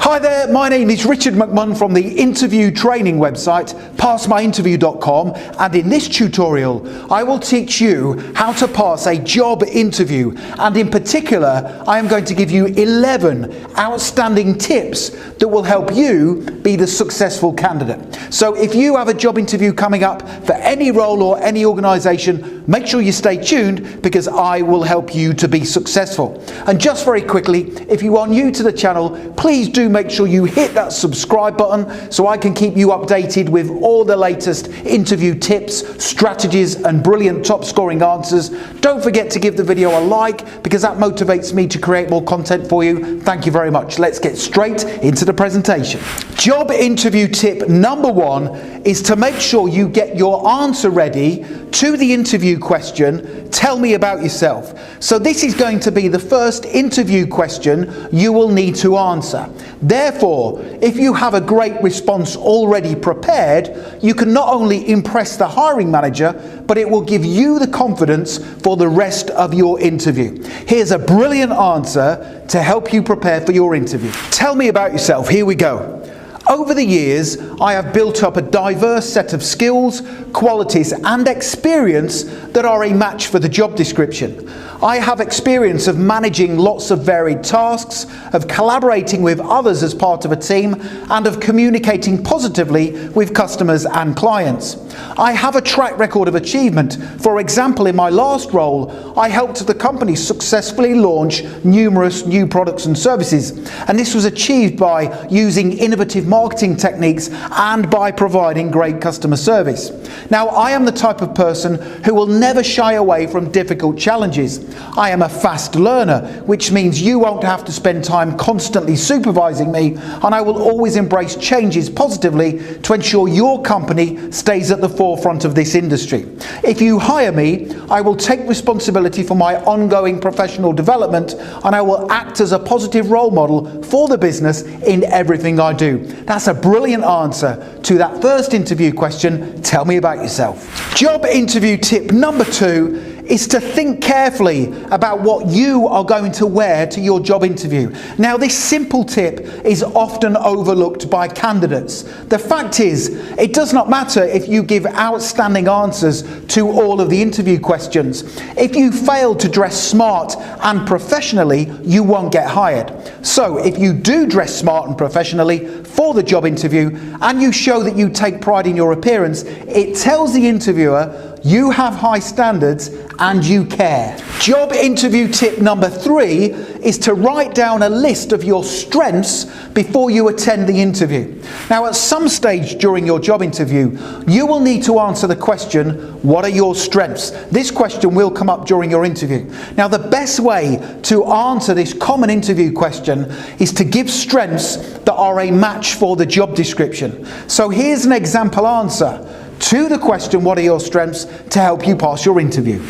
Hi there, my name is Richard McMunn from the interview training website passmyinterview.com, and in this tutorial I will teach you how to pass a job interview, and in particular I am going to give you 11 outstanding tips that will help you be the successful candidate. So if you have a job interview coming up for any role or any organisation, make sure you stay tuned because I will help you to be successful. And just very quickly, if you are new to the channel, please do make sure you hit that subscribe button so I can keep you updated with all the latest interview tips, strategies and brilliant top scoring answers. Don't forget to give the video a like because that motivates me to create more content for you. Thank you very much. Let's get straight into the presentation. Job interview tip number 1 is to make sure you get your answer ready to the interview question, tell me about yourself. So this is going to be the first interview question you will need to answer. Therefore, if you have a great response already prepared, you can not only impress the hiring manager, but it will give you the confidence for the rest of your interview. Here's a brilliant answer to help you prepare for your interview. Tell me about yourself. Here we go. Over the years, I have built up a diverse set of skills, qualities and experience that are a match for the job description. I have experience of managing lots of varied tasks, of collaborating with others as part of a team, and of communicating positively with customers and clients. I have a track record of achievement. For example, in my last role, I helped the company successfully launch numerous new products and services, and this was achieved by using innovative marketing techniques and by providing great customer service. Now, I am the type of person who will never shy away from difficult challenges. I am a fast learner, which means you won't have to spend time constantly supervising me, and I will always embrace changes positively to ensure your company stays at the forefront of this industry. If you hire me, I will take responsibility for my ongoing professional development, and I will act as a positive role model for the business in everything I do. That's a brilliant answer to that first interview question, tell me about yourself. Job interview tip number 2 is to think carefully about what you are going to wear to your job interview. Now, this simple tip is often overlooked by candidates. The fact is, it does not matter if you give outstanding answers to all of the interview questions. If you fail to dress smart and professionally, you won't get hired. So if you do dress smart and professionally for the job interview and you show that you take pride in your appearance, it tells the interviewer you have high standards and you care. Job interview tip number 3 is to write down a list of your strengths before you attend the interview. Now, at some stage during your job interview, you will need to answer the question, what are your strengths? This question will come up during your interview. Now, the best way to answer this common interview question is to give strengths that are a match for the job description. So here's an example answer to the question, what are your strengths, to help you pass your interview.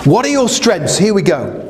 What are your strengths? Here we go.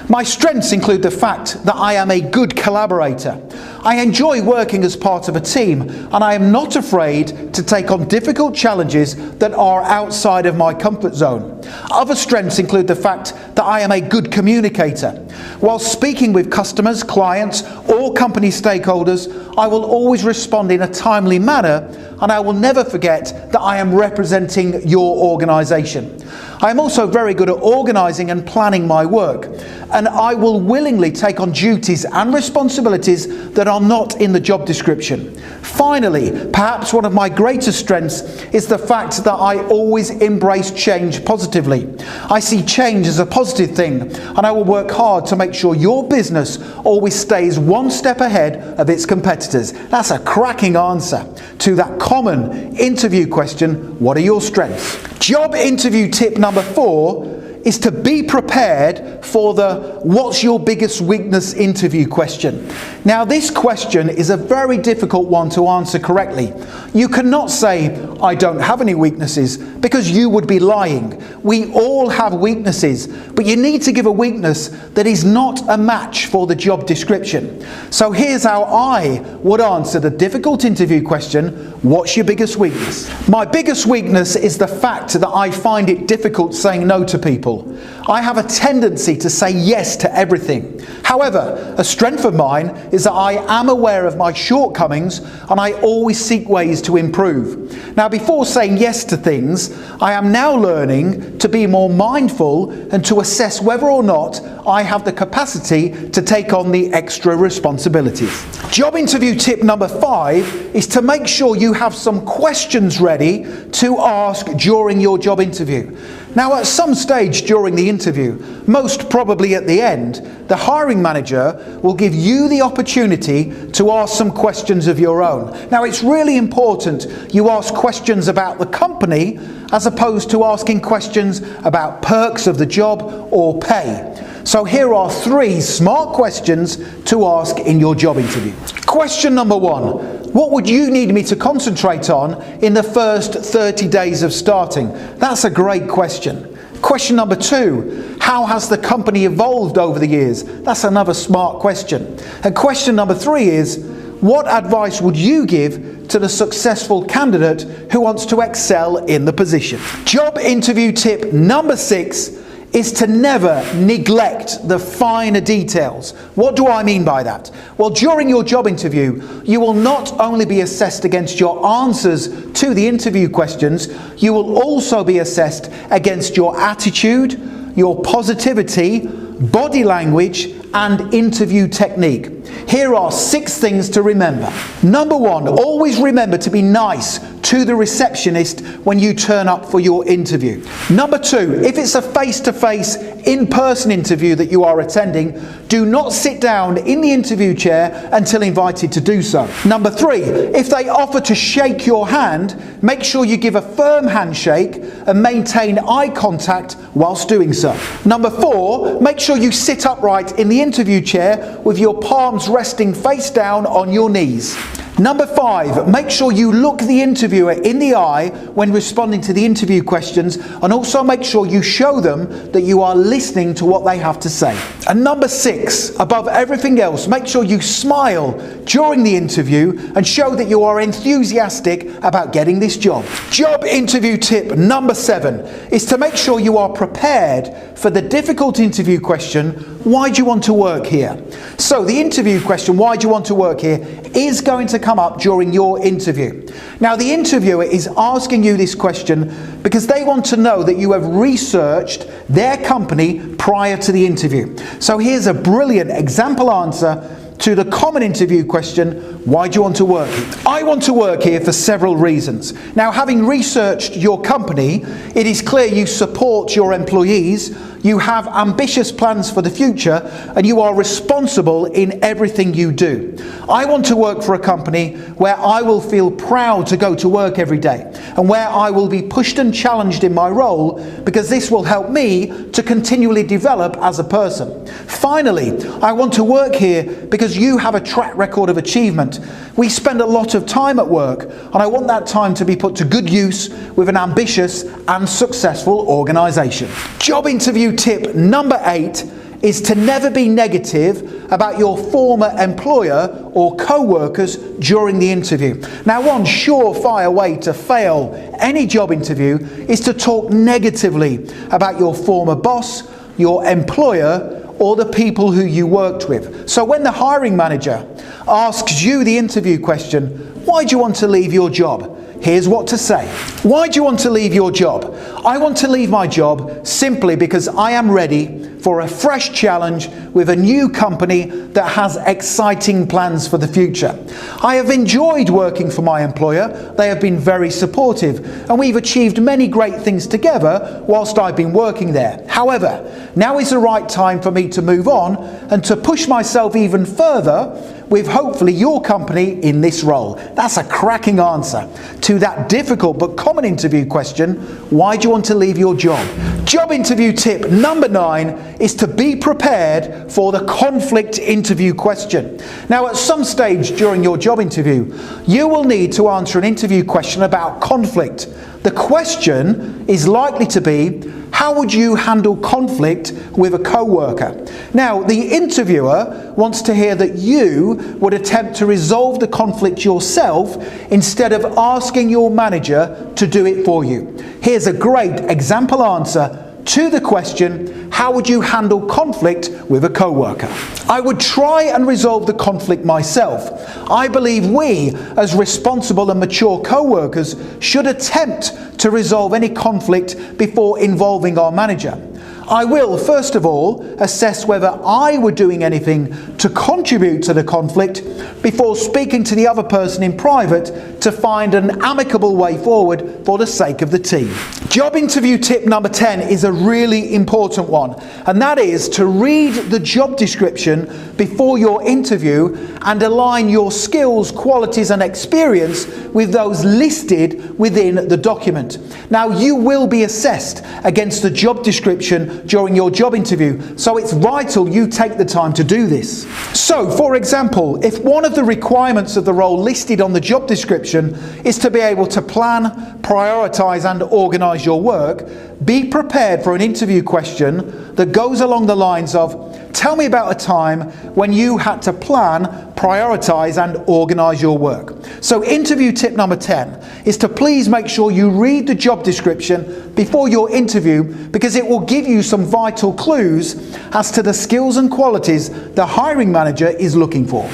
My strengths include the fact that I am a good collaborator. I enjoy working as part of a team, and I am not afraid to take on difficult challenges that are outside of my comfort zone. Other strengths include the fact that I am a good communicator. While speaking with customers, clients, or company stakeholders, I will always respond in a timely manner, and I will never forget that I am representing your organisation. I am also very good at organising and planning my work, and I will willingly take on duties and responsibilities that are not in the job description. Finally, perhaps one of my greatest strengths is the fact that I always embrace change positively. I see change as a positive thing, and I will work hard to make sure your business always stays one step ahead of its competitors. That's a cracking answer to that common interview question, what are your strengths? Job interview tip number 4 is to be prepared for the what's your biggest weakness interview question. Now, this question is a very difficult one to answer correctly. You cannot say, I don't have any weaknesses, because you would be lying. We all have weaknesses, but you need to give a weakness that is not a match for the job description. So here's how I would answer the difficult interview question, what's your biggest weakness? My biggest weakness is the fact that I find it difficult saying no to people. people. I have a tendency to say yes to everything. However, a strength of mine is that I am aware of my shortcomings and I always seek ways to improve. Now, before saying yes to things, I am now learning to be more mindful and to assess whether or not I have the capacity to take on the extra responsibilities. Job interview tip number 5 is to make sure you have some questions ready to ask during your job interview. Now, at some stage during the interview, most probably at the end, the hiring manager will give you the opportunity to ask some questions of your own. Now, it's really important you ask questions about the company as opposed to asking questions about perks of the job or pay. So here are 3 smart questions to ask in your job interview. Question number 1. What would you need me to concentrate on in the first 30 days of starting? That's a great question. Question number 2. How has the company evolved over the years? That's another smart question. And question number 3 is, what advice would you give to the successful candidate who wants to excel in the position? Job interview tip number 6 is to never neglect the finer details. What do I mean by that? Well, during your job interview, you will not only be assessed against your answers to the interview questions, you will also be assessed against your attitude, your positivity, body language, and interview technique. Here are 6 things to remember. Number 1, always remember to be nice to the receptionist when you turn up for your interview. Number 2, if it's a face-to-face, in-person interview that you are attending, do not sit down in the interview chair until invited to do so. Number 3, if they offer to shake your hand, make sure you give a firm handshake and maintain eye contact whilst doing so. Number 4, make sure you sit upright in the interview chair with your palms resting face down on your knees. Number 5, make sure you look the interviewer in the eye when responding to the interview questions, and also make sure you show them that you are listening to what they have to say. And number 6, above everything else, make sure you smile during the interview and show that you are enthusiastic about getting this job. Job interview tip number 7 is to make sure you are prepared for the difficult interview question, why do you want to work here? So the interview question, why do you want to work here, is going to come up during your interview. Now, the interviewer is asking you this question because they want to know that you have researched their company prior to the interview. So here's a brilliant example answer to the common interview question, why do you want to work here? I want to work here for several reasons. Now, having researched your company, it is clear you support your employees, you have ambitious plans for the future, and you are responsible in everything you do. I want to work for a company where I will feel proud to go to work every day and where I will be pushed and challenged in my role, because this will help me to continually develop as a person. Finally, I want to work here because you have a track record of achievement. We spend a lot of time at work, and I want that time to be put to good use with an ambitious and successful organisation. Job interview tip number 8 is to never be negative about your former employer or co-workers during the interview. Now, one surefire way to fail any job interview is to talk negatively about your former boss, your employer, or the people who you worked with. So when the hiring manager asks you the interview question, why do you want to leave your job? Here's what to say. Why do you want to leave your job? I want to leave my job simply because I am ready for a fresh challenge with a new company that has exciting plans for the future. I have enjoyed working for my employer. They have been very supportive, and we've achieved many great things together whilst I've been working there. However, now is the right time for me to move on and to push myself even further with hopefully your company in this role. That's a cracking answer to that difficult but common interview question, why do you want to leave your job? Job interview tip number 9 is to be prepared for the conflict interview question. Now, at some stage during your job interview, you will need to answer an interview question about conflict. The question is likely to be, how would you handle conflict with a co-worker? Now, the interviewer wants to hear that you would attempt to resolve the conflict yourself instead of asking your manager to do it for you. Here's a great example answer to the question, how would you handle conflict with a co-worker? I would try and resolve the conflict myself. I believe we, as responsible and mature co-workers, should attempt to resolve any conflict before involving our manager. I will, first of all, assess whether I were doing anything to contribute to the conflict before speaking to the other person in private to find an amicable way forward for the sake of the team. Job interview tip number 10 is a really important one, and that is to read the job description before your interview and align your skills, qualities and experience with those listed within the document. Now, you will be assessed against the job description during your job interview, so it's vital you take the time to do this. So, for example, if one of the requirements of the role listed on the job description is to be able to plan, prioritize and organize your work, be prepared for an interview question that goes along the lines of, tell me about a time when you had to plan, prioritize and organize your work. So interview tip number 10 is to please make sure you read the job description before your interview, because it will give you some vital clues as to the skills and qualities the hiring manager is looking for.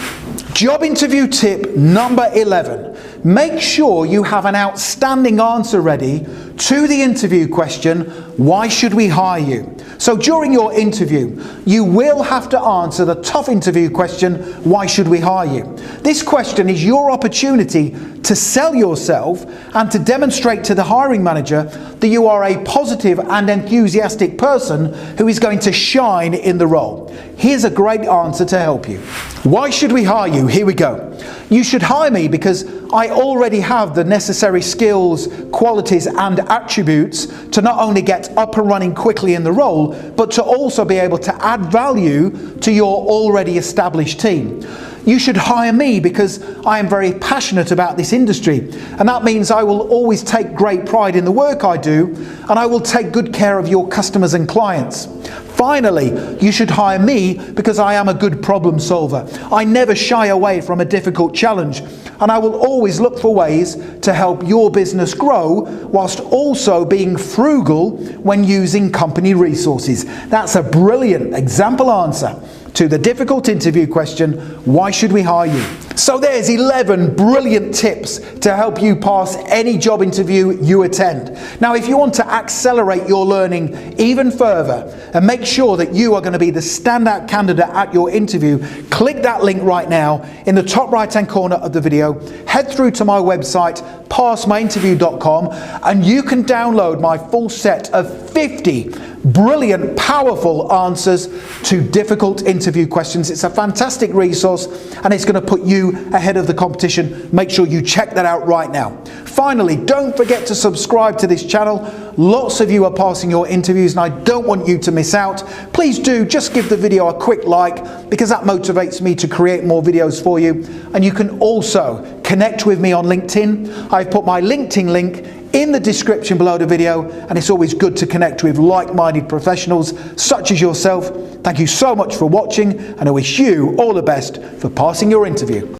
Job interview tip number 11. Make sure you have an outstanding answer ready to the interview question, why should we hire you? So during your interview, you will have to answer the tough interview question, why should we hire you? This question is your opportunity to sell yourself and to demonstrate to the hiring manager that you are a positive and enthusiastic person who is going to shine in the role. Here's a great answer to help you. Why should we hire you? Here we go. You should hire me because I already have the necessary skills, qualities and attributes to not only get up and running quickly in the role, but to also be able to add value to your already established team. You should hire me because I am very passionate about this industry, and that means I will always take great pride in the work I do, and I will take good care of your customers and clients. Finally, you should hire me because I am a good problem solver. I never shy away from a difficult challenge, and I will always look for ways to help your business grow whilst also being frugal when using company resources. That's a brilliant example answer to the difficult interview question, why should we hire you? So there's 11 brilliant tips to help you pass any job interview you attend. Now, if you want to accelerate your learning even further and make sure that you are going to be the standout candidate at your interview, click that link right now in the top right hand corner of the video. Head through to my website, passmyinterview.com, and you can download my full set of 50 brilliant, powerful answers to difficult interview questions. It's a fantastic resource and it's going to put you ahead of the competition. Make sure you check that out right now. Finally, don't forget to subscribe to this channel. Lots of you are passing your interviews and I don't want you to miss out. Please do just give the video a quick like, because that motivates me to create more videos for you. And you can also connect with me on LinkedIn. I've put my LinkedIn link in the description below the video, and it's always good to connect with like-minded professionals such as yourself. Thank you so much for watching, and I wish you all the best for passing your interview.